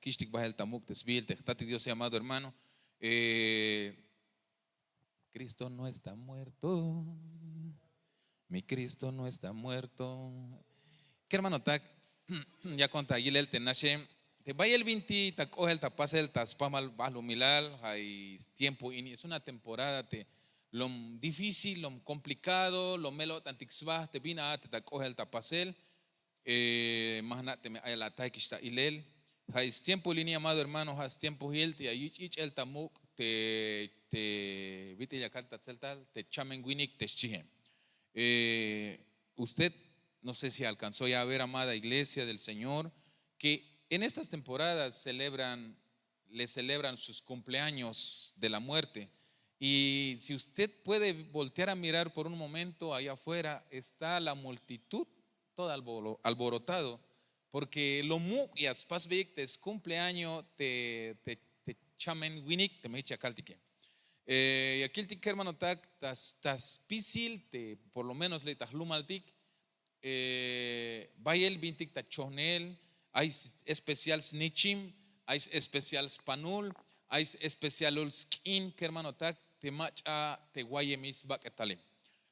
kishtik bahel tamuk tesbil, tati Dios amado hermano. Cristo no está muerto, mi Cristo no está muerto. ¿Qué hermano tak? Ya conta yilel te nashem. Te vaya el 20, ta coge ta pasa el taspamal balo milal, hay tiempo, es una temporada, lo difícil, lo complicado, lo melo tantixba, te vina, te ta coge el tapasel, más nada te me hay la taikista ilel, hay tiempo línea amado hermano, hay tiempo hil, te ich el tamuk, te vite ya carta tal, te chamen winik, te chihem. Usted no sé si alcanzó ya a ver, amada iglesia del Señor, que en estas temporadas le celebran sus cumpleaños de la muerte. Y si usted puede voltear a mirar por un momento, allá afuera está la multitud, todo alborotado, porque lo muk y aspas es cumpleaños te chamen winik te me echa caltique. Y aquí el hermano tak tas pisil te por lo menos le tajlumaltik. Bayel bintik tachonel, hay especial snitchim, hay especial spanul, hay especial skin, que hermano tak te macha te guayemis baketalim.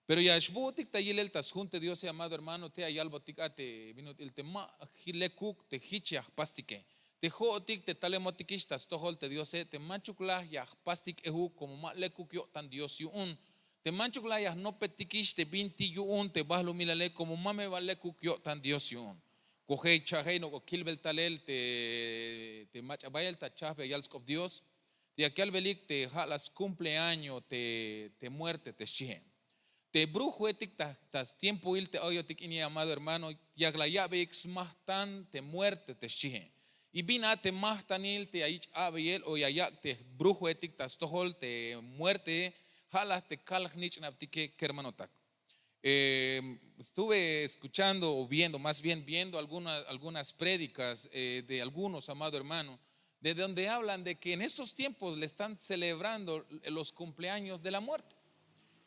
Pero ya shbutik tayil el tasjunte Dios amado hermano te ayal botika te vino el tema hilekuk te hichiach pastike. Te jotik te talemotikish tas tohol te Dios te machuklah ya pastik ehu como ma lekuk yo tan Dios yun. Te manchuk layas no petikish te binti yun te bahlo milale como mame vale kukyo tan Dios yun. Coge chajei no kilbel talel te machabayel tachabe yalskop Dios. Te aquel belik te jalas cumpleaños te muerte te shihe. Te brujo etik tas tiempo il te oyotik ini amado hermano yaglayabe ex mahtan te muerte te shihe. Y vina te mahtanil te aich abel o yayak te brujo etik tas tohol te muerte te kalnich naptike kermanotak. Estuve escuchando o viendo, más bien viendo algunas prédicas de algunos, amado hermano, de donde hablan de que en estos tiempos le están celebrando los cumpleaños de la muerte.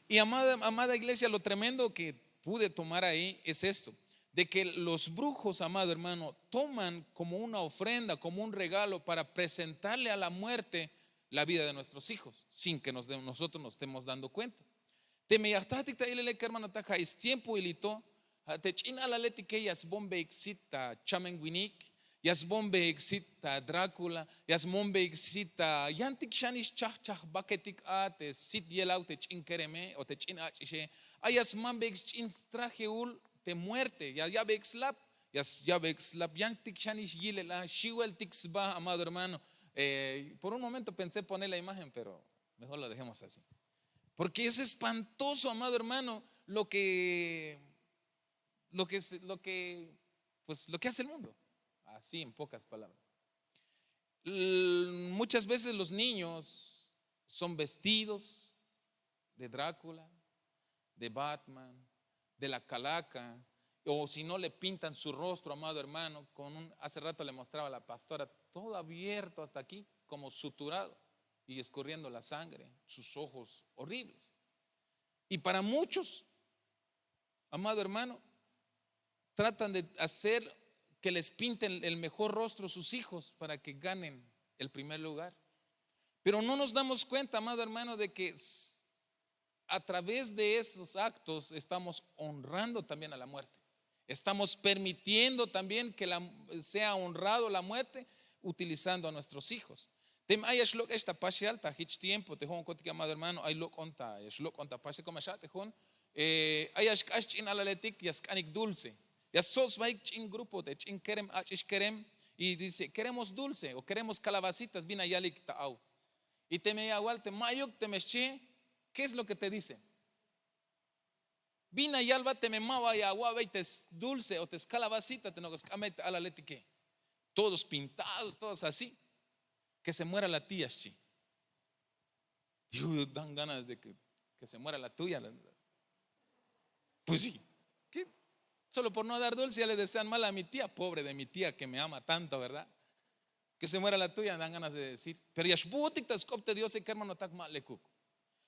Y amada iglesia, lo tremendo que pude tomar ahí es esto, de que los brujos, amado hermano, toman como una ofrenda, como un regalo para presentarle a la muerte la vida de nuestros hijos, sin que nosotros nos estemos dando cuenta. Te me yachtatik ta ilele hermano ta es tiempo ilito, te china la leti que yas bombe exita chamenguinik, yas bombe exita Drácula, yas bombe exita yantik shanish chach baketik a te sit yelau te chinkereme o te china chishe, ayas mambe chin trajeul te muerte, ya bexlap, ya bexlap yantik shanish yilela shiwel tixba, amado hermano. Por un momento pensé poner la imagen, pero mejor lo dejemos así. Porque es espantoso, amado hermano, lo que hace el mundo. Así en pocas palabras. Muchas veces los niños son vestidos de Drácula, de Batman, de la calaca, o si no le pintan su rostro, amado hermano, hace rato le mostraba a la pastora, todo abierto hasta aquí, como suturado y escurriendo la sangre, sus ojos horribles. Y para muchos, amado hermano, tratan de hacer que les pinten el mejor rostro sus hijos para que ganen el primer lugar. Pero no nos damos cuenta, amado hermano, de que a través de esos actos estamos honrando también a la muerte. Estamos permitiendo también que sea honrado la muerte utilizando a nuestros hijos. Tem ayash lok esta pasial ta hich tiempo te hon kotik amado hermano ay lok onta ayash lok onta pasial como ya te hon ayash kash chin alaletik yas kanik dulce yas sos vaik chin grupo te chin kerem achish kerem y dice queremos dulce o queremos calabacitas vina yalik taau y te me igual te mayok te mesche. ¿Qué es lo que te dice? Vina y alba te me mava y agua y te dulce o te calabacita te no camet a la letique. Todos pintados, todos así. Que se muera la tía, chi. Y dan ganas de que se muera la tuya. Pues sí. ¿Qué? Solo por no dar dulce ya le desean mal a mi tía, pobre de mi tía que me ama tanto, ¿verdad? Que se muera la tuya, dan ganas de decir. Pero ya shbutik tas kopte Dios y que hermano tak malekuk.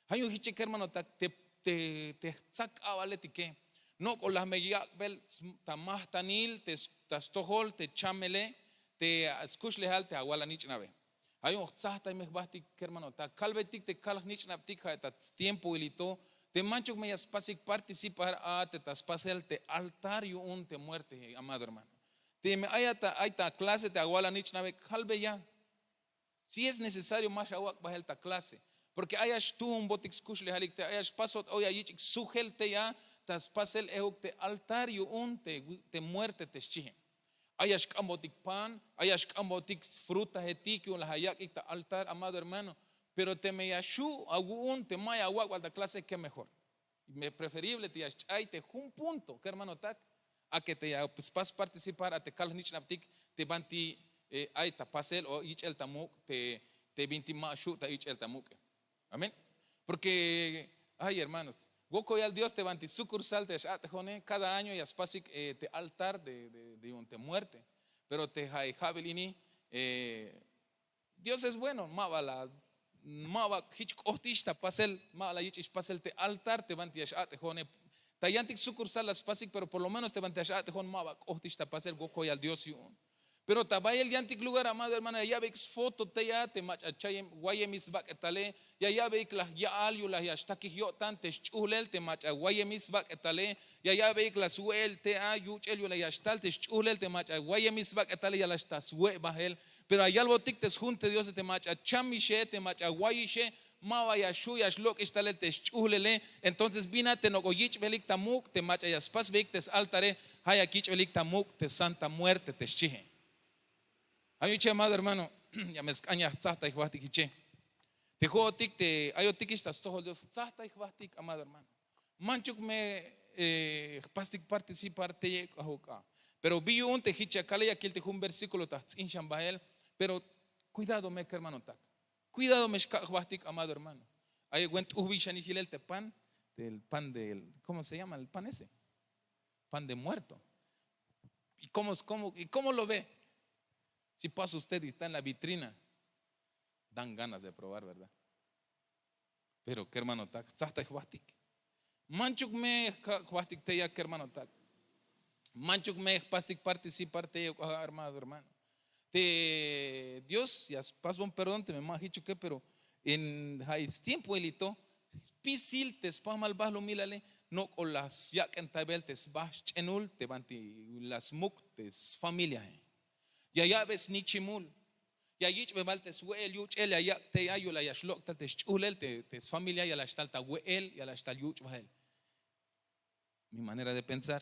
Hay un hiche que hermano tak te sacaba letique. No con las meyak bel tamah tanil te tastohol te chamele te escuchle halte aguala nich nave. Hay un tzahta y mehbahtik, hermano, ta calvetik te calas nich naptik, ta tiempo ilito, te mancho me yaspasik participar a te taspasel te altar y un te muerte, amado hermano. Te me hay ta clase te aguala nich nave, calve ya. Si es necesario más agua baja esta clase, porque hayas tú un botik escuchle halik, te hayas pasot hoy allí sujelte ya, taspasel euk te altar y un te muerte te chihe. Hayas camotic pan, hayas camotic fruta hetik un la hayak ita altar, amado hermano, pero te me yashu algún te maya agua la clase que mejor. Me preferible te yachay te un punto, que hermano tak, a que te pues pas participar a te cal nich naptik te banti ay ta pasel o ich el tamuk te binti mashu ta ich el tamuk. Amén. Porque ay hermanos, Goko y al Dios te banti sucursal te jone cada año y aspasic te altar de un te muerte, pero te hay jabelini Dios es bueno, mabala maba hich otista pasel mala hich pasel te altar te banti te jone tayantic sucursal aspasic, pero por lo menos te banti te jone maba otista pasel Goko y al Dios y un. Pero tabay el yantic lugar, amado hermana, ya veis foto te ya te machachay guayemis baketale, ya veis ya alio la ya está que yo tante chulel te macha guayemis baketale, ya veis la suel te ayuchelio la ya está te chulel te macha guayemis baketale ya la está sue bahel, pero allá algo tic te junte Dios te macha chamishe te macha guayishe mawa ya shu ya shlok istale te chulele, entonces vina te no goyich belik tamuk te macha ya spas veik te altare haya kich belik tamuk te santa muerte te chihe. Hay un amado hermano, ya me escaña, tzahta y juatik y che. Te juego tic, te ayo tic estas todos Dios, tzahta y juatik, amado hermano. Manchuk me pastik participar te ahoka. Pero vi un te hicha cale y aquel te un versículo ta tzin bael, pero cuidado me hermano tak. Cuidado me juatik, amado hermano. Hay went ubishan y el te pan, del pan del, ¿cómo se llama el pan ese? Pan de muerto. ¿Y cómo lo ve? Si pasa usted y está en la vitrina, dan ganas de probar, ¿verdad? Pero qué hermano tak, tzahta juastik. Manchuk me juastik te ya que hermano tak. Manchuk me pastik participar te ya hermano. Te Dios ya pas bon perdón te me más dicho que pero en tiempo elito pisil te spamal baslo milale no con las ya que en tabel te sbach chenul te banti las muk te familia. Ya ya ves ni chimul. Ya yich me mal te suel yuch el ya te ayo la yashlok te chulel te familia ya la stalta wel ya la stal yuch bahel. Mi manera de pensar.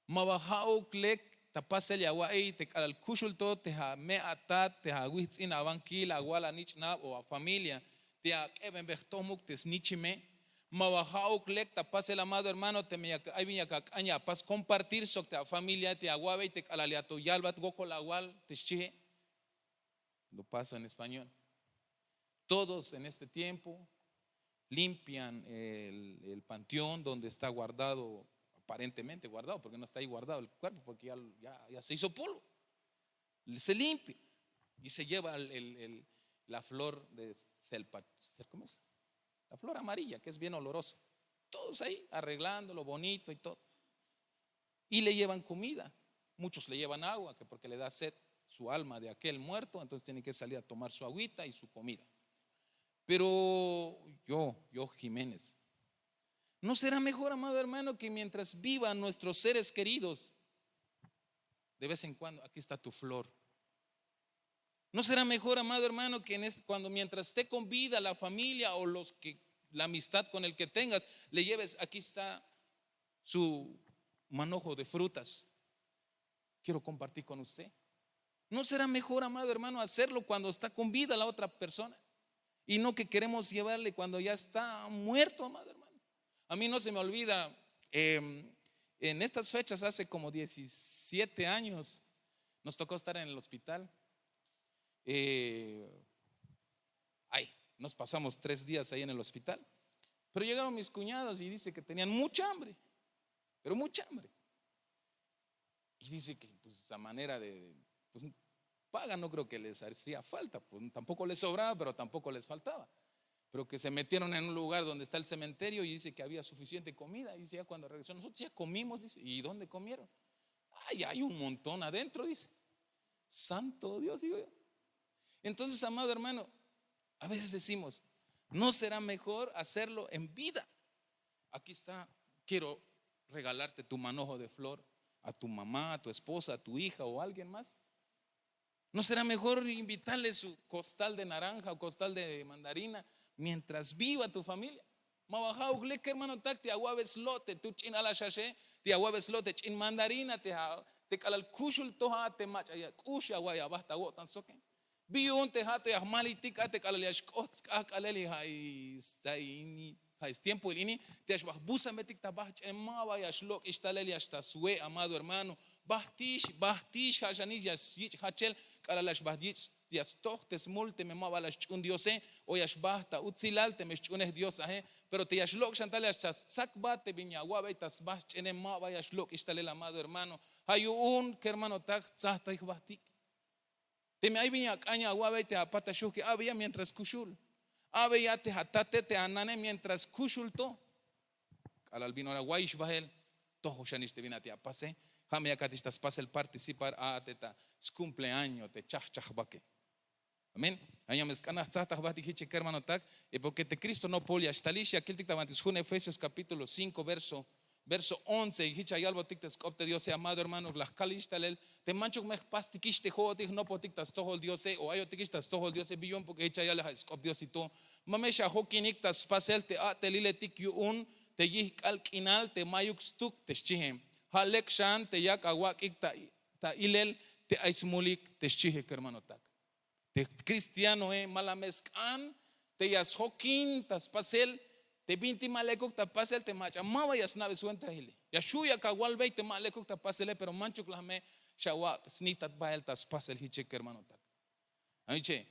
Mabahau klek tapasel ya wai te al kushul to te ha me atat te ha wits in avankil agwala nich na o a familia te a keben behtomuk te snichime. Mabahau klek tapasel amado hermano te me ay viña caña pas compartir sok te a familia te aguabe te alaliato yalbat goko la wal te chihe. Lo paso en español. Todos en este tiempo limpian el panteón donde está guardado, aparentemente guardado, porque no está ahí guardado el cuerpo, porque ya se hizo polvo. Se limpia y se lleva la flor de celpa, ¿cómo es? La flor amarilla, que es bien olorosa. Todos ahí arreglándolo bonito y todo. Y le llevan comida. Muchos le llevan agua, que porque le da sed su alma de aquel muerto, entonces tiene que salir a tomar su agüita y su comida. Pero yo Jiménez, ¿no será mejor, amado hermano, que mientras vivan nuestros seres queridos, de vez en cuando, aquí está tu flor? ¿No será mejor, amado hermano, que cuando mientras esté con vida la familia o la amistad con el que tengas, le lleves, aquí está su manojo de frutas, quiero compartir con usted? ¿No será mejor, amado hermano, hacerlo cuando está con vida la otra persona? Y no que queremos llevarle cuando ya está muerto, amado hermano. A mí no se me olvida, en estas fechas hace como 17 años nos tocó estar en el hospital. Nos pasamos 3 días ahí en el hospital. Pero llegaron mis cuñados y dice que tenían mucha hambre, pero mucha hambre. Y dice que pues a manera de pues paga no creo que les hacía falta, pues tampoco les sobraba, pero tampoco les faltaba. Pero que se metieron en un lugar donde está el cementerio y dice que había suficiente comida. Y dice, ya cuando regresó, nosotros ya comimos, dice, ¿y dónde comieron? Ay, hay un montón adentro, dice. Santo Dios, digo yo. Entonces, amado hermano, a veces decimos, ¿no será mejor hacerlo en vida? Aquí está, quiero regalarte tu manojo de flor a tu mamá, a tu esposa, a tu hija o a alguien más. ¿No será mejor invitarle su costal de naranja o costal de mandarina mientras viva tu familia? Mabajau que hermano tak te aguabes lote, tu chin ala shashe, te aguabes lote, chin mandarina te calal kushul toha te machaya, kusha guaya basta wotan soke. Biun te hato ya malitika te calal yashkots kaleli hay staini. Es tiempo ini te ashbah busa metik tabach en maba yashlok ishtaleli hasta sue, amado hermano. Bahtish hashani yasich hachel kalalash bahdich yastoch tes multe me maba las chun diose o yashbahta utzilal te meschunes diosa pero te yashlok shantale hasta sakbate biñagua beitas bach en maba yashlok ishtalel, amado hermano. Hayun que hermano tak tzahta bahtik. Te me hay viña caña agua te apata shuki había mientras kushul. Había te hatate te anane mientras kushulto. Al vino la guaish bahel. Toho shanish te vina te apase. Jamia katistas pase el participar a teta cumpleaños te chach baque. Amén. Año mezcana tzata bahtik hiche hermano tak. Y porque te Cristo no polia stalish aquel tictavantes Jun Efesios capítulo 5 verso 11 y hicha yalbo tictas copte Dios amado hermano las calishtalel te mancho me pastikish te jodig no potictas toho Dios o ayo tikistas toho Dios billón porque hicha yal has cop Dios y to mamesha hokiniktas pasel te atelile tik yun te yik alkinal te mayuk stuk te chihem halek shan te yak awak ikta ta ilel te aismulik te chihe hermano tak te cristiano malameskan te yas hokin tas pasel te binti malekuk ta pasel te macha mawa yas nave suenta hile ya shuya kawal beit te malekuk ta pasele pero manchuk lahme shawa snitat bael tas pasel hiche hermano tak amiche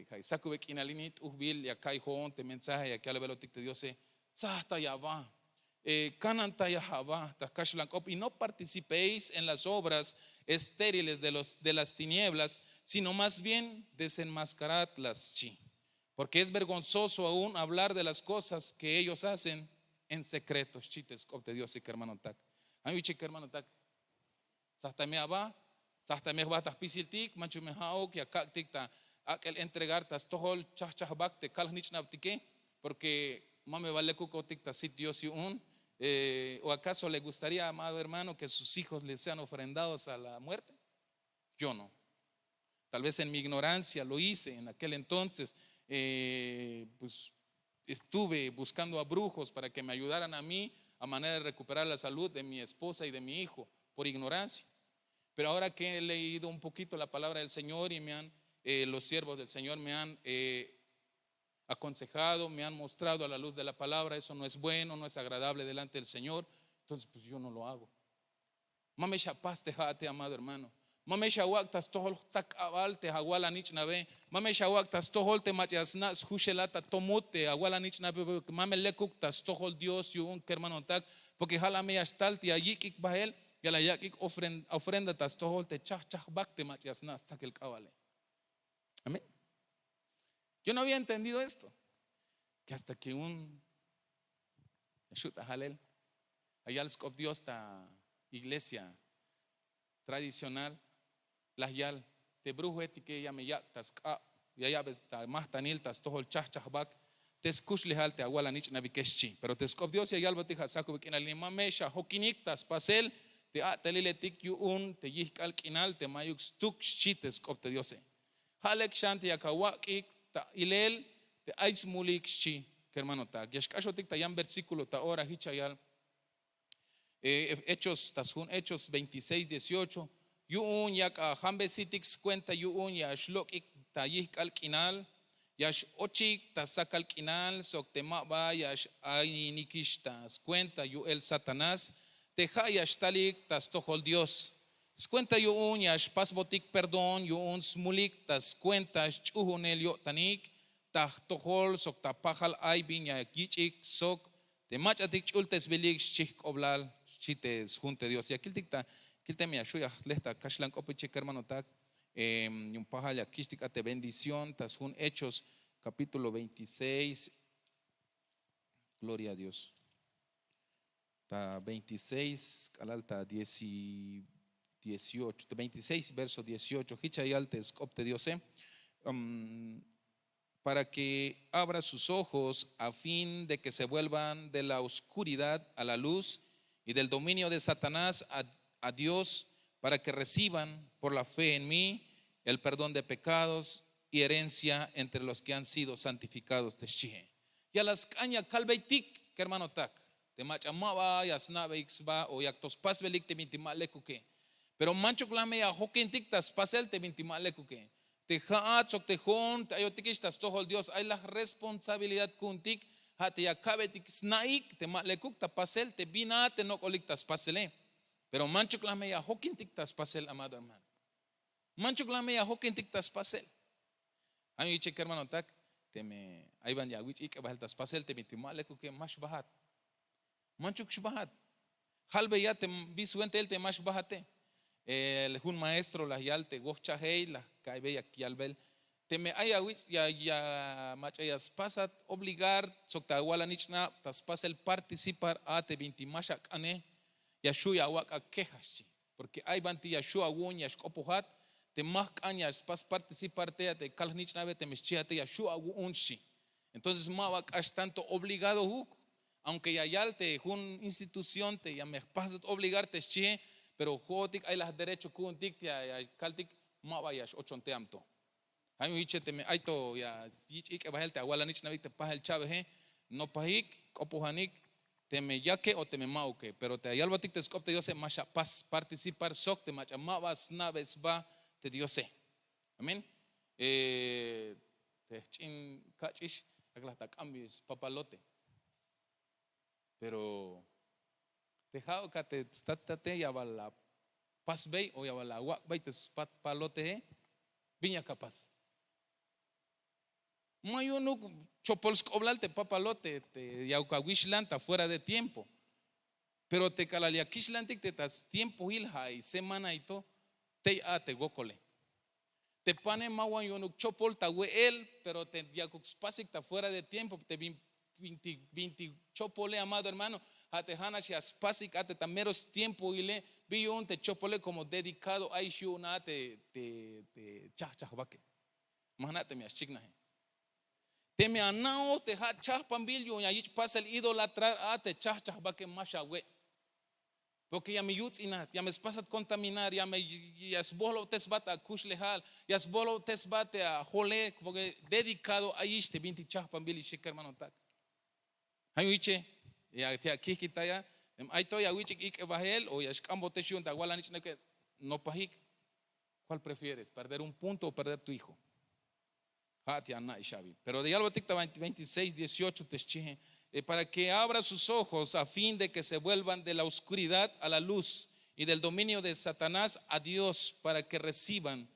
kai sakubek inalinit uhbil ya kai hon te mensaje ya kale velotik te diose tzahta ya va cananta ya haba ta kashlan op y no participéis en las obras estériles de las tinieblas sino más bien desenmascaradlas chi. Porque es vergonzoso aún hablar de las cosas que ellos hacen en secreto. Chites, copte Dios y que hermano tak. A mí chique hermano tak. Zahta me aba, zahta me va tak pisiltik, manchu me haok ya kaktik ta aquel entregar tas tohol chach bak te kal nich navtike, porque mame vale kuko tik ta sit Dios y un. ¿O acaso le gustaría, amado hermano, que sus hijos le sean ofrendados a la muerte? Yo no. Tal vez en mi ignorancia lo hice en aquel entonces. Pues estuve buscando a brujos para que me ayudaran a mí a manera de recuperar la salud de mi esposa y de mi hijo por ignorancia. Pero ahora que he leído un poquito la palabra del Señor y los siervos del Señor me han aconsejado, me han mostrado a la luz de la palabra, eso no es bueno, no es agradable delante del Señor, entonces pues yo no lo hago. Mame shapas tejate, amado hermano. Mame shawak tas tohol tzakabal te aguala nich nabe. Mame shawak tas tohol te machasna hushelata tomute aguala nich nabe. Mame lekuk tas tohol Dios yun hermano tak. Porque jalame yastal te ayikik bahel y la yakik ofrenda tas tohol te chach bak te machasna tzakel kabale. Amén. Yo no había entendido esto. Que hasta que un Yeshuta Halel allá el scop Dios ta iglesia tradicional las yal te brujo etike ya me ya tas ya ves más tanil tas todo el chach bak te escuch lehal te aguala nich nabikeshi pero te scop Dios ya yal batija saco bekin al mamesha hokinik tas pasel te telile tik yun te yihkal kinal te mayuk stuk shit scop te Dios halek shanti yakawaki ta ilel te aismulik shi hermano ta yashkasho tik ta yan versículo ta ora hichayal Hechos 26:18 yun yak hambesitix cuenta yun yash lokik ta yihkal kinal yash ochik ta sakal kinal sok te maba yash ayinikish tas cuenta yu el Satanás te yash talik tas tohol Dios cuenta yun yash pasbotik perdón yun smulik tas cuenta chuhunel yo tanik ta tohol sok ta pajal ay binya yichik sok te machatik chultes bilik chik oblal chites junte Dios y aquí el me ayuda lesta kashlan kopiche hermano tak un pajal yakistika te bendición tas un Hechos capítulo 26 gloria a Dios ta 26 al alta 19 18, 26, verso 18. Hichayaltes opte Dios, para que abra sus ojos a fin de que se vuelvan de la oscuridad a la luz y del dominio de Satanás a Dios, para que reciban por la fe en mí el perdón de pecados y herencia entre los que han sido santificados. Teshihe. Ya las caña calveitik, que hermano tak, te machamaba, yasnaveixba o yaktos pasbelik te mintimalecuque. Pero mancho clame a hoquentik tas pasel te mintimalecuque. Te haat sok te hon, te ayotikis tas tohol Dios, hay la responsabilidad kuntik, hate yakabetik snaik, te malekuk ta pasel, te bina, te nokolik tas pasele. Pero mancho clame a hoquentik tas pasel, amado hermano. Mancho clame a hoquentik tas pasel. Ayo iche que hermano tak, te me, ahí van ya, wich ik bahel tas pasel, te mintimalecuque, mash bahat. Mancho bahat. Halbe ya te bisuente el te mash bahate. Un maestro las yalte gocha hey las caibe y aquí albel te me haya ya machayas pasat obligar soctaguala nichna tas pasa el participar a te 20 mashak ane ya shuya waka quejashi porque hay banti ya shua wunya shkopuhat te más cañas pas participar te kal nichna te meschiate ya shua unshi. Entonces mawak ash tanto obligado huk aunque ya yalte un institución te ya me pasat obligarte che. Pero jotik hay las derechos kuntik ya kaltik mawayas ochonte amto. Hay un ichete me aito ya ich bahelte aguala nich navik te pahel chave no pahik opohanik te me yaque o te me mauque, pero te ayalbatik te scopte Dios masha pas participar sok te macha mavas naves va te Dios. Amén. Te chin kachish aglata cambios papalote. Pero dejado que te estate ya va la pas bay o ya va la wak bay te spat palote viña capaz. Mayunuk chopolsk oblalte papalote te yaukawishlant fuera de tiempo. Pero te calaliakishlantik te tas tiempo hilja y semana y to te te gokole. Te pane mawayunuk chopol ta we el, pero te yakuxpasik ta fuera de tiempo te 20 chopole, amado hermano. Ate hanash yaspasik ate tameros tiempo ile biyon te chopole como dedicado a ishu na te chahchahbake. Mahnate mi ashignahe. Te me anao te ha chahpambilyo ya ich pasa el idolatrar ate chahchahbake mashawe. Porque ya me yuts inat, ya me spasat contaminar, ya me yasbolo tesbata a kushlehal, yasbolo tesbate a jole, porque dedicado a ishte 20 chahpambil y shik hermano tak. Hayuiche ya te aquí quitaya hay toya wichik ik evangel o yashkambo te shun taguala nichne que no pahik. ¿Cuál prefieres? ¿Perder un punto o perder tu hijo? Pero de algo 26, 18 te para que abra sus ojos a fin de que se vuelvan de la oscuridad a la luz y del dominio de Satanás a Dios, para que reciban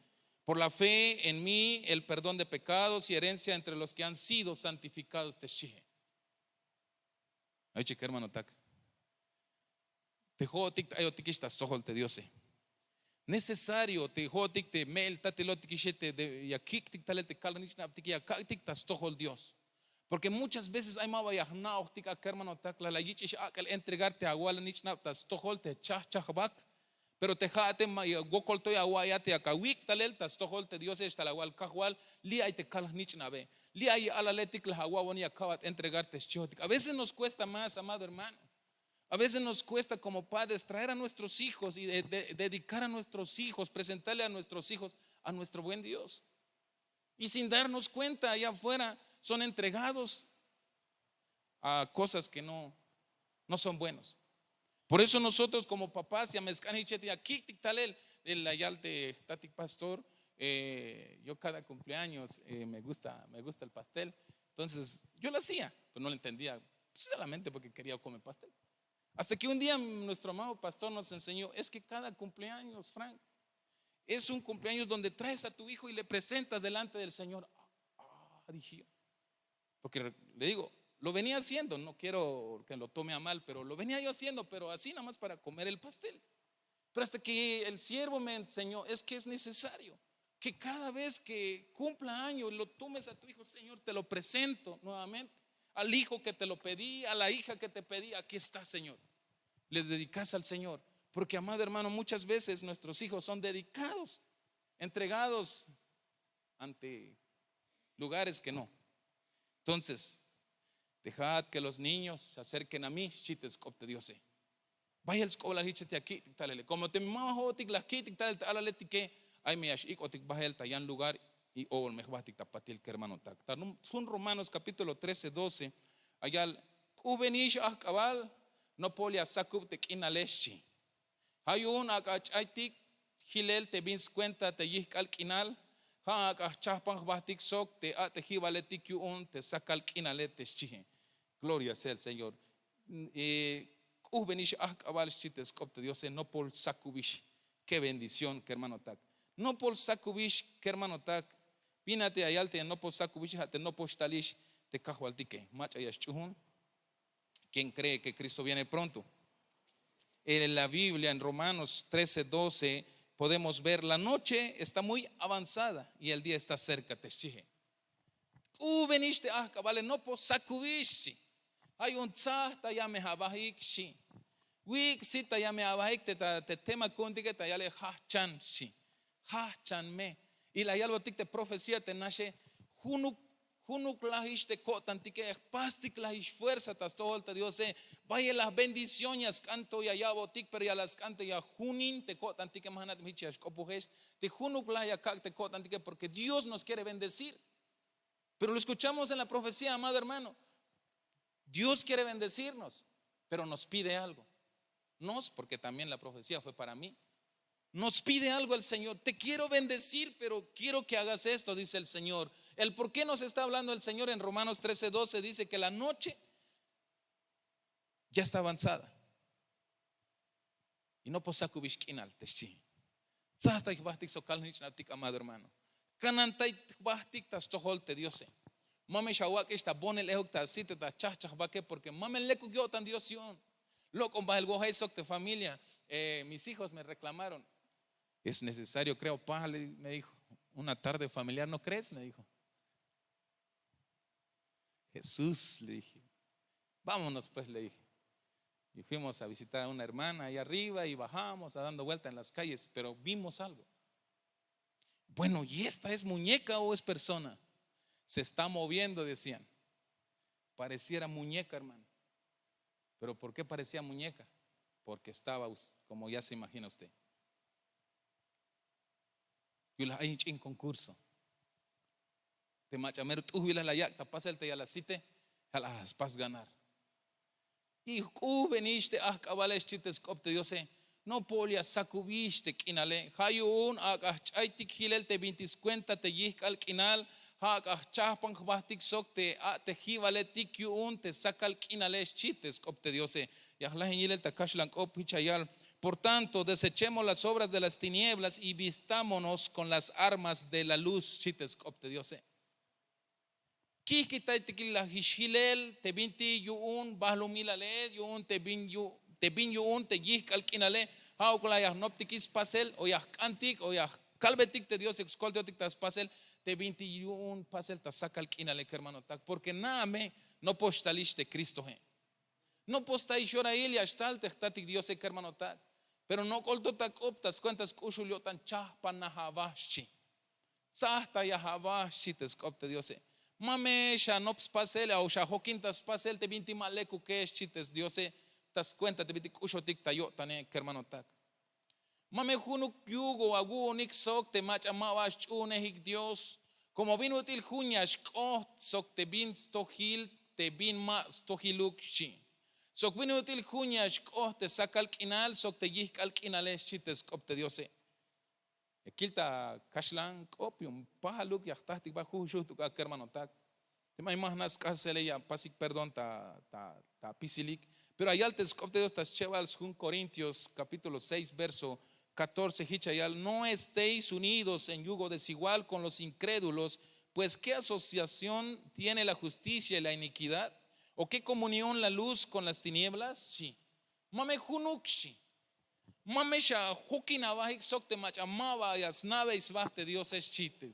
por la fe en mí el perdón de pecados y herencia entre los que han sido santificados. Ay, chica hermano tak. Te jotik ayotik estas sohol te Dios. Necesario te jotik te mel tatelotik ishete de yakik tik talet kalnich naptik yakik tas tohol Dios. Porque muchas veces hay mava yahna oktik ak hermano tak la yich ish akal entregarte agua nich naptas tohol te chahchahbak. Pero te jate gokol to awayate akawik talel tas tohol te Dios esta la wal kahwal li ay te kalnich nabe. Li ay alaletik la agua woni akawat entregarte chotik. A veces nos cuesta más, amado hermano. A veces nos cuesta como padres traer a nuestros hijos y dedicar a nuestros hijos, presentarle a nuestros hijos a nuestro buen Dios. Y sin darnos cuenta, allá afuera son entregados a cosas que no son buenos. Por eso nosotros como papás, ya mezcanichete aquí talel el ayalte tatic pastor, yo cada cumpleaños me gusta el pastel. Entonces yo lo hacía, pero no lo entendía, solamente porque quería comer pastel. Hasta que un día nuestro amado pastor nos enseñó, es que cada cumpleaños, Frank, es un cumpleaños donde traes a tu hijo y le presentas delante del Señor. Dije, porque le digo, lo venía haciendo, no quiero que lo tome a mal, pero lo venía yo haciendo, pero así nada más para comer el pastel. Pero hasta que el siervo me enseñó, es que es necesario que cada vez que cumpla años lo tomes a tu hijo. Señor, te lo presento nuevamente. Al hijo que te lo pedí, a la hija que te pedí, aquí está, Señor. Le dedicas al Señor, Porque, amado hermano, muchas veces nuestros hijos son dedicados, entregados ante lugares que no. Entonces, dejad que los niños se acerquen a mí, chites copte Dios. Vaya el escola hichete aquí, talele. Como te mahotik las kitik tal alaleti que hay me ashik otik bajel tayan lugar y ol mejbatik tapatil que hermano tak. Son Romanos capítulo 13, 12. Ayal ubenish akabal no polia sakub te kinaleshi. Hay un akachaitik hilel te bins cuenta te yihkal kinal. Ha akachapang batik sok te ate hibaletik yun te sakal kinalete shihe. Gloria sea el Señor. Dios no por sacubish, qué bendición, que hermano tak. No por sacubish, que hermano tak. Pínate ayalte, no por sacubish, no por stalish, te cajualtique. Machayas chuhun. Quien cree que Cristo viene pronto. En la Biblia, en Romanos 13, 12, podemos ver la noche está muy avanzada y el día está cerca. Te exige. Veniste a cabale, no por sacubish. Hay un tzahta ya me habahik shi. Wik sita ya me habahik te tema contigo te yale hachan shi. Hachan me. Y la yalbotik te profecía te nashe junuk lahish te kotan tike pastik lahish fuerza tas todo te Dios vaya las bendiciones canto ya yabotik pero ya las canto ya junin te kotan tike mahanat michias kopuhesh te junuk lahya kak te kotan tike porque Dios nos quiere bendecir. Pero lo escuchamos en la profecía, amado hermano. Dios quiere bendecirnos, pero nos pide algo. Porque también la profecía fue para mí. Nos pide algo el Señor. Te quiero bendecir, pero quiero que hagas esto, dice el Señor. El por qué nos está hablando el Señor en Romanos 13, 12 dice que la noche ya está avanzada. Y no posaku bishkinal teshi. Tzahta ihbahtik sokalnich natik, amado hermano. Kanantai ihbahtik tas toholte Dios. Mame shawak esta bonel ehokta site ta chachach baque porque mame leku yo tan Dios yon. Loco va el gohay sok de familia. Mis hijos me reclamaron. Es necesario, creo, me dijo, una tarde familiar, ¿no crees? Me dijo. Jesús, le dije. Vámonos pues, le dije. Y fuimos a visitar a una hermana ahí arriba y bajamos a dando vuelta en las calles, pero vimos algo. Bueno, ¿y esta es muñeca o es persona? Se está moviendo, decían. Pareciera muñeca, hermano. ¿Pero por qué parecía muñeca? Porque estaba, como ya se imagina usted. Y la hay en concurso. Te machamero tú y la yacta, pásate y a la cite, a las pas ganar. Y veniste a cabales chites copte Dios. No polia sacubiste kinale. Hayun agachaitik hilel te 20 te yihkal kinal. Hagachapang bahtik sok te hivale tikyun te sakal kinales chites copte Dios. Yahla hilel takashlan kop hichayal. Por tanto, desechemos las obras de las tinieblas y vistámonos con las armas de la luz. Chites copte Dios. Kikita tikila hishilel te binti yuun bahlumilale yuun te bin yuun te yihkal kinale haukla yah noptikis pasel o yah kantik o yah kalbetik te Dios excolteotik tas pasel te binti yuun pasel tas sakal kinale hermano tak porque name no postaliste Cristo he no postai shora ilia shtal te tatik Dios hermano tak pero no colto tak optas cuentas kushuliotan chahpan nahavashchi sahta yahavashchi te skopte Dios mame sha nops pasel o sha hokintas pasel te binti maleku que es chites Dios tas cuenta te binti kushotik tayo tane hermano tak mame junuk yugo agunik sok te machamawash chunehik Dios como vino util junyash ko sok te bin stohil te bin ma stohiluk shi sok vino util junyash ko te sakal kinal sok te yihkal kinales chites kopte Dios Kilta kashlan copium pahaluk yahtahtik bajo tu hermano tak. Te mai más casele ya pasik perdón ta pisilik. Pero hay altes copte Dios tas chevals 1 Corintios capítulo 6 verso 14 hichayal no estéis unidos en yugo desigual con los incrédulos, pues qué asociación tiene la justicia y la iniquidad o qué comunión la luz con las tinieblas. Sí. Mame junukshi. Mamesha hukina vahik sok te machamaba yas naveis vahte Dios es chite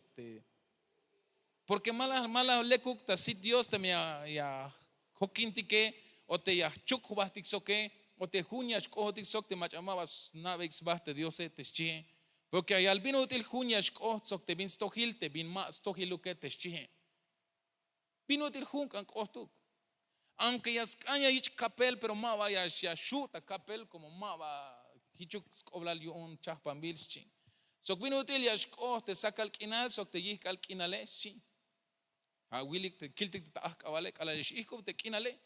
porque malas lekuk ta sit Dios te me ya hukintike o te ya chuk vahtik soke o te juñas cojotic sok te machamabas navex bate Dios te. Porque hay albino util juñas sok te bin stohil te bin ma stohiluke te. Vino util junkan kohtuk. Aunque ya escaña ich capel, pero ma vaya ya shuta capel como ma va hichuk oblal yo un chahpambil chin. Sok vino util ya te saca el kinal sok te yik al kinale chin. A wilik te kiltik te akavale ala yishiko te kinale.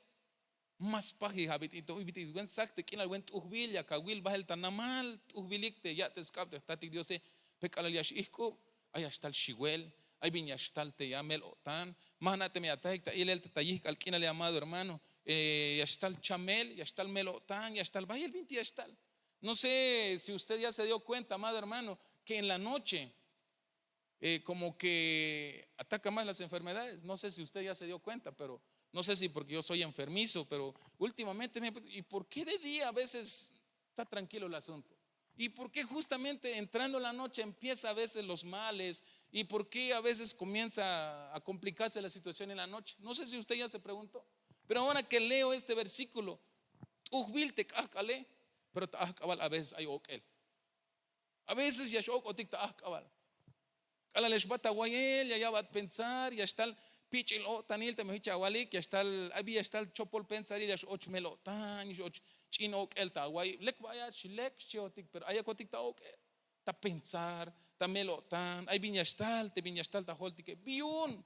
Mas pahi habit ito ibitis wen sak te kinal wen tuhbil ya kawil bahel tanamal tuhbilik te ya te skap te tatik diose pekala yashiko ayashtal shiwel. Ay viñashtal te yamel otan, mahnate me ataik ta ilel te tayik al kinale amado hermano, yashtal chamel, yashtal melotan, yashtal bayel vinti yashtal. No sé si usted ya se dio cuenta, amado hermano, que en la noche como que ataca más las enfermedades. No sé si usted ya se dio cuenta, pero no sé si porque yo soy enfermizo, pero últimamente ¿y por qué de día a veces está tranquilo el asunto? ¿Y por qué justamente entrando la noche empieza a veces los males? ¿Y por qué a veces comienza a complicarse la situación en la noche? No sé si usted ya se preguntó. Pero ahora que leo este versículo, pero a veces hay okel. A veces ya shok otik ta'akabal. Kala leshbata wayel, ya va a pensar, ya está el pichil o tanil te mehicha walik, ya está el abi, ya está el chopol pensar, ya och melo tan, ya och chin okel ta way, lek vaya chilek chiotik, pero hay acotik ta okel, ta pensar, ta melo tan, hay viñastal, te viñastal ta holtik, biun.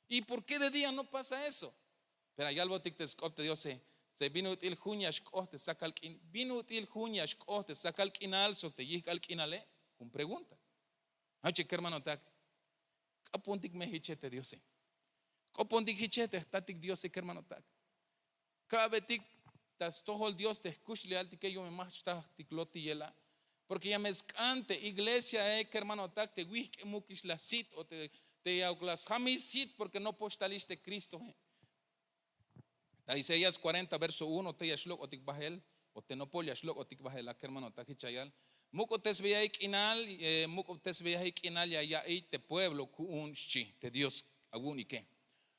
¿Y por qué de día no pasa eso? Pero hay algo tic te scopte Dios se vino util juñas coste saca el kin, vino util juñas coste saca el kinal, so te yik al kinale, con pregunta. Hache que hermano tak, kapuntik me hichete Dios. Kapuntik hichete tatik Dios que hermano tak. Kabetik tas toho el Dios te escuchle alti que yo me machta tikloti yela. Porque ya me escante iglesia que hermano tak te wik mukish la sit o te auklas hamis sit porque no postaliste Cristo. Isaías 40 verso 1 te yashlok otik bahel o te no pol yashlok otik bahel que hermano tak hichayal. Muko tesbeyaik inal ya te pueblo kuun chi te Dios agunike.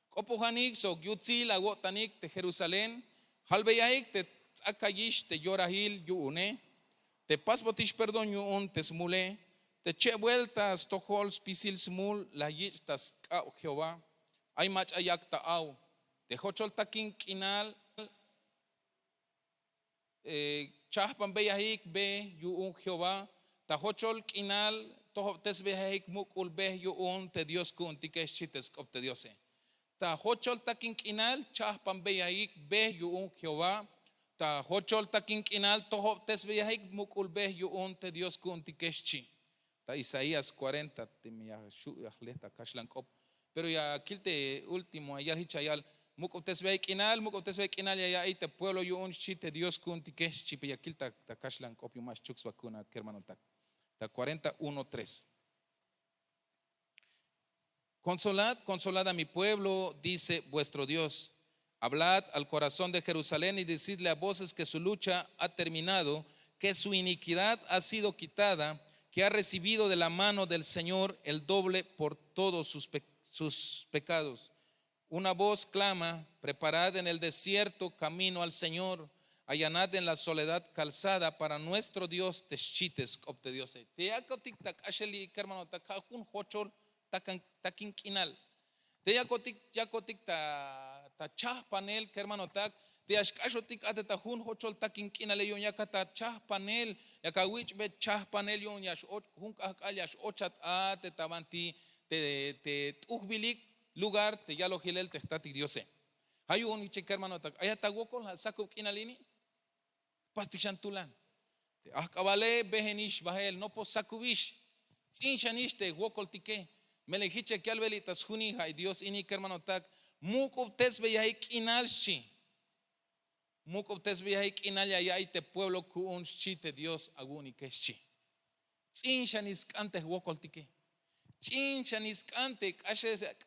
Kopohanik so yutzil agotanik te Jerusalén, halbeyaik te akayish te yorahil yuune, te pasbotish perdón yuun te smule, te che vueltas tohol spisil smul la yitas Jehová, hay mach ayak taau, te hochol takin kinal chahpan beyahik be yuun Jehová, ta hochol kinal toho tesbehik mukul be yuun te Dios kun tikesh chites kop te Diose. Ta hochol takin kinal chahpan beyahik be yuun Jehová, ta hochol takin kinal toho tesbehik mukul be yuun te Dios kun tikesh chi. Ta Isaías 40 te mi yahleta kashlan kop. Pero ya kilte último ayal hichayal muko tesbei kinal ya te pueblo yuun chite Dios kun tikesh chipe yakil ta kashlan kopio más chuks vacuna que hermano tak ta 41:3. Consolad a mi pueblo, dice vuestro Dios. Hablad al corazón de Jerusalén y decidle a voces que su lucha ha terminado, que su iniquidad ha sido quitada, que ha recibido de la mano del Señor el doble por todos sus pecados. Una voz clama, preparad en el desierto camino al Señor, allanad en la soledad calzada para nuestro Dios teschites opte Dios. Te yakotik tak asheli hermano takun hochol takin kinal. Te yakotik ta chah panel hermano tak te ashkashotik ate tahun hochol takin kinal yon yakata chah panel yakawich be chah panel yon yash hun kakal yash ochat ate tabanti te uhbilik lugar te ya lo gilel te estati Diose. Hay un ichek hermano tak ayata wokol sakuk inalini pastichantulan. Te akabale behenish bahel no pos sakubish. Sin shanish te wokol tike. Melehiche que albelitas juni hay Dios ini hermano tak mukub tesbe yahik inalshi. Mukub tesbe yahik inal ya te pueblo kuun chi te Dios aguni keshi. Sin shanis kante wokol tike. Chinchaniscante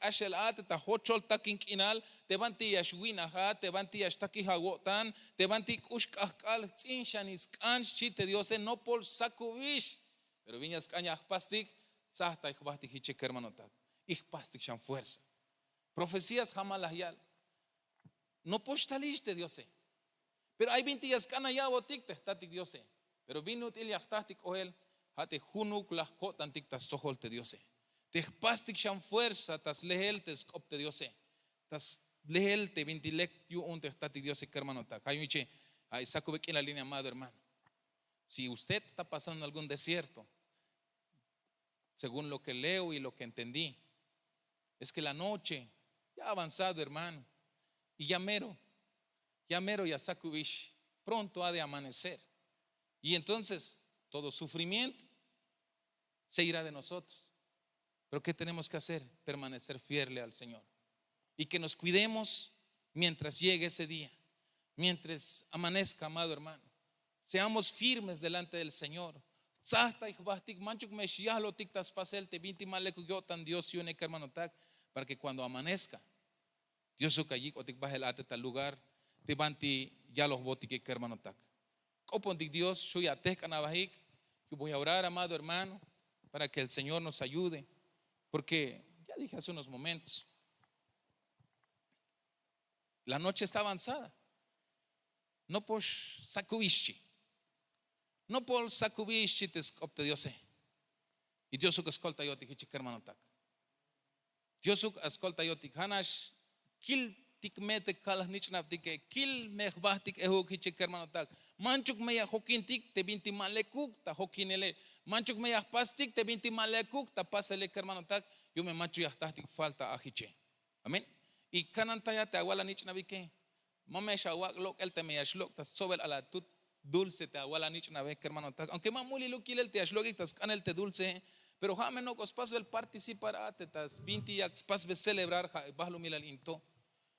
ashel ate ta hochol takin kinal te banti yashwina ha te banti yashtaki hagotan te banti kushkakal chinchaniscan chite Dios no por sakuvish pero viñas caña pastik zahta ihbastik hichek hermano tak ihbastik shan fuerza profecías jamalayal no postaliste Dios Pero hay 20 días cana ya botik te static Dios. Pero vino til ya static oel, hate junuk las cotan tic tas sohol te Dios. Te pastic shan fuerza tas lehel te scop te Dios. Tas lehel te vintilect yu un te static Dios que hermano ta. Hay miche, hay saco en la línea amado hermano. Si usted está pasando algún desierto, según lo que leo y lo que entendí, es que la noche ya ha avanzado, hermano, y ya mero ya sacubish, pronto ha de amanecer. Y entonces todo sufrimiento se irá de nosotros. Pero ¿qué tenemos que hacer? Permanecer fieles al Señor. Y que nos cuidemos mientras llegue ese día, mientras amanezca, amado hermano. Seamos firmes delante del Señor. Para que cuando amanezca, Dios su callic o tic bajel ate tal lugar, te banti ya los botique que hermano tac. Copondic Dios, suya tecanabajic, que voy a orar, amado hermano, para que el Señor nos ayude, porque ya dije hace unos momentos, la noche está avanzada. No por sacubishi, no por sacubishi te scopte Dios. Y Dios su escolta yo tic hermano tac. Dios su escolta yo tic hanash kil tik mete kalah nichnaptike kil mehbahtik ehuk hichik hermano tak manchuk meya hokintik te binti malekuk ta hokinele manchuk meya pastik te binti malekuk ta pasele hermano tak yo me manchu ya tahtik falta ahiche. Amén. Y kanantaya te aguala nichnabike mamesha wak lok el te meya shlok tas sobel ala tut dulce te aguala nichnabe hermano tak aunque mamuli lukil el te ashlok tas kanel te dulce. Pero jame no cospas el participar atetas binti ya spas be celebrar bahlo milal into.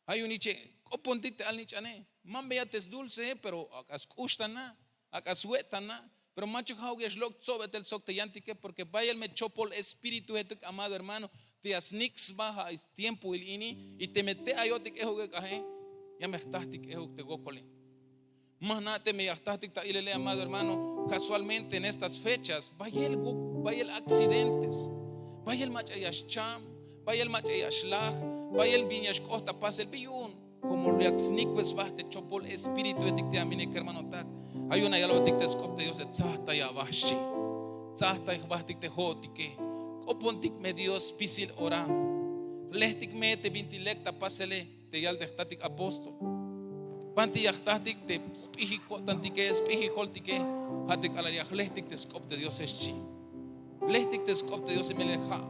Hay un niche copontite al nichane. Mambe ya tes dulce pero akas kustana, akas wetana, pero macho hauge shlok sobetel sokte yantike porque vaya el me chopol espíritu etuk amado hermano, te asnix baja es tiempo il ini y te mete ayotik ehuge kahe, ya me estahtik ehuk te gokole. Manate me yahtastic ta ilele amado hermano, casualmente en estas fechas vaya el accidentes, vaya el machayash cham, vaya el machayash lach, vaya el viñash costa pasa el biyun, como lo yaxnik pues baste chopol espíritu etik te amine hermano tak. Hay una yalo tik te skopte Dios et zahta ya bashi, zahta ich bahtik te hotike, opontik me Dios pisil ora, lehtik me te vintilecta pasele te yal dehtatik apóstol. Panti yachtatik te spihi tantike spihi holtike hatik alariach lehtik te skopte Dios eschi lehtik te skopte Dios emeleja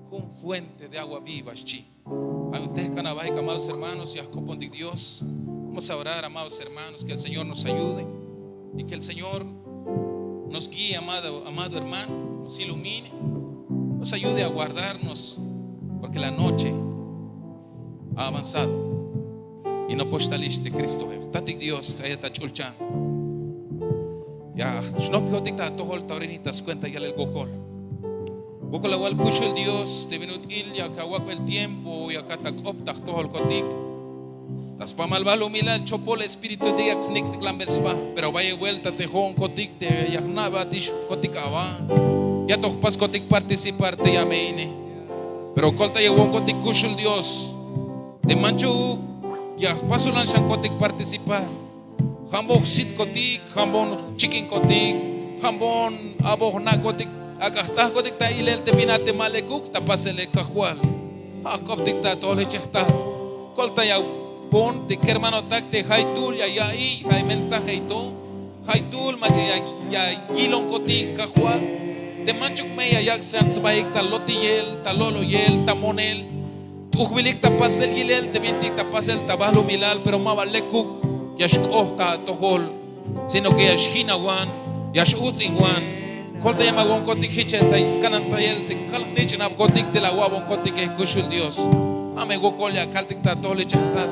con fuente de agua viva eschi. Hay un tescanabai, amados hermanos, y ascopondik Dios. Vamos a orar, amados hermanos, que el Señor nos ayude y que el Señor nos guíe, amado hermano, nos ilumine, nos ayude a guardarnos, porque la noche ha avanzado. Y no postalish de Cristo. Tatik Dios, ahí está chulchan. Ya, no pijotik ta tohol taurenitas cuenta ya el gokol. Gokol awal kusho el Dios, te venut il ya kawak el tiempo ya katak optak tohol kotik. Tas pamalbalo mila el chopol espíritu de yaxnik te klambesba, pero vaya vuelta te hon kotik te yahnaba tish kotik ava. Ya toh pas kotik participar te ya meine. Pero kolta ya won kotik kusho el Dios. De manchu ya paso lanshan kotik participar. Jambon sit kotik, jambon chicken kotik, jambon aboh na kotik, agastah kotik ta ilel te binate malekuk ta pasele kajual. Akoptik ta tole chehta. Kolta ya bon te hermano tak te haitul ya i hay mensaje ito. Haitul mache ya yilon kotik kajual. Te manchuk me ya yaksan sbaik ta lotiyel, ta lolo yel, ta monel. Ujbilik ta pasel gilel te bintik ta pasel tabalo milal pero mabalekuk yash kohta tohol sino que yash hinawan yash utzinwan kolta yamagon kotik hicheta iskanan tayel te kalnich na kotik de la wabon kotik e kushul Dios ame gokolya kaltik ta tole chahtat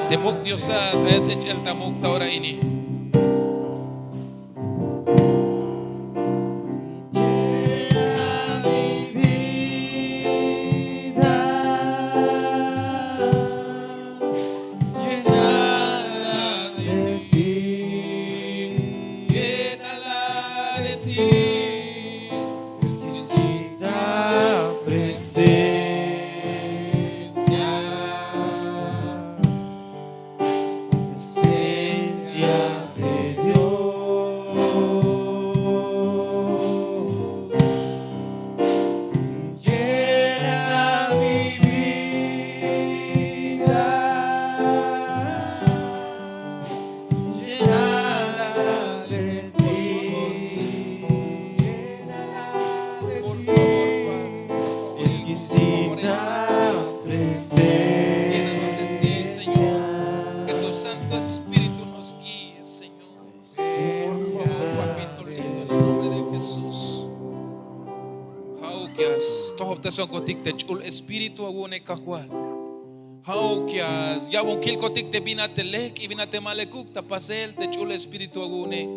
de muk diosa et el tamuk ta ora ini. Presencia exquisita presencia. Llénanos de ti, Señor. Que tu Santo Espíritu nos guíe, Señor. Por favor, papito lindo, en el nombre de Jesús. Haukias, tohoptas son kotik te chul Espíritu agune kahual. Haukias, ya bon kil kotik te binate lek y binate malekuk ta pasel te chul Espíritu agune.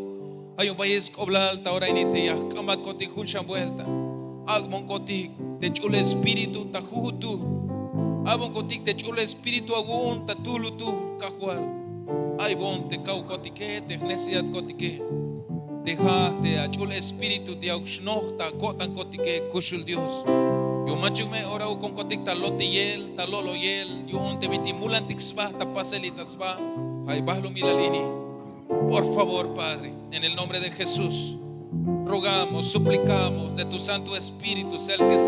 Hay un país coblal ta ora inite ya kamat kotik hunshan vuelta. Agmon kotik te chul Espíritu ta juhutu. Abon kotik te chul Espíritu agun ta tulutu kahual. Ay bon te kau kotike te gnesiat kotike. Deja te achul Espíritu te auxnoh ta kotan kotike kushul Dios. Yo machume ora con kotik ta lotiyel ta lolo yel. Yo onte mitimulan tixba ta paselitasba. Ay bahlo milalini. Por favor, Padre, en el nombre de Jesús, rogamos, suplicamos de tu Santo Espíritu, sea el que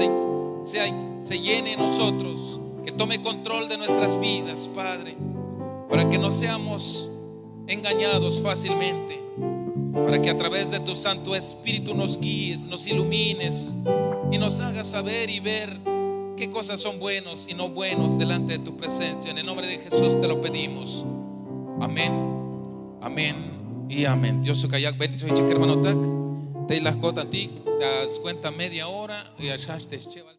se llene en nosotros, que tome control de nuestras vidas, Padre, para que no seamos engañados fácilmente, para que a través de tu Santo Espíritu nos guíes, nos ilumines y nos hagas saber y ver qué cosas son buenos y no buenos delante de tu presencia. En el nombre de Jesús te lo pedimos. Amén. Amén y amén. Dios su kayak bendición y hermano tak. Te las cotas ti, das cuenta media hora y allá te lleva.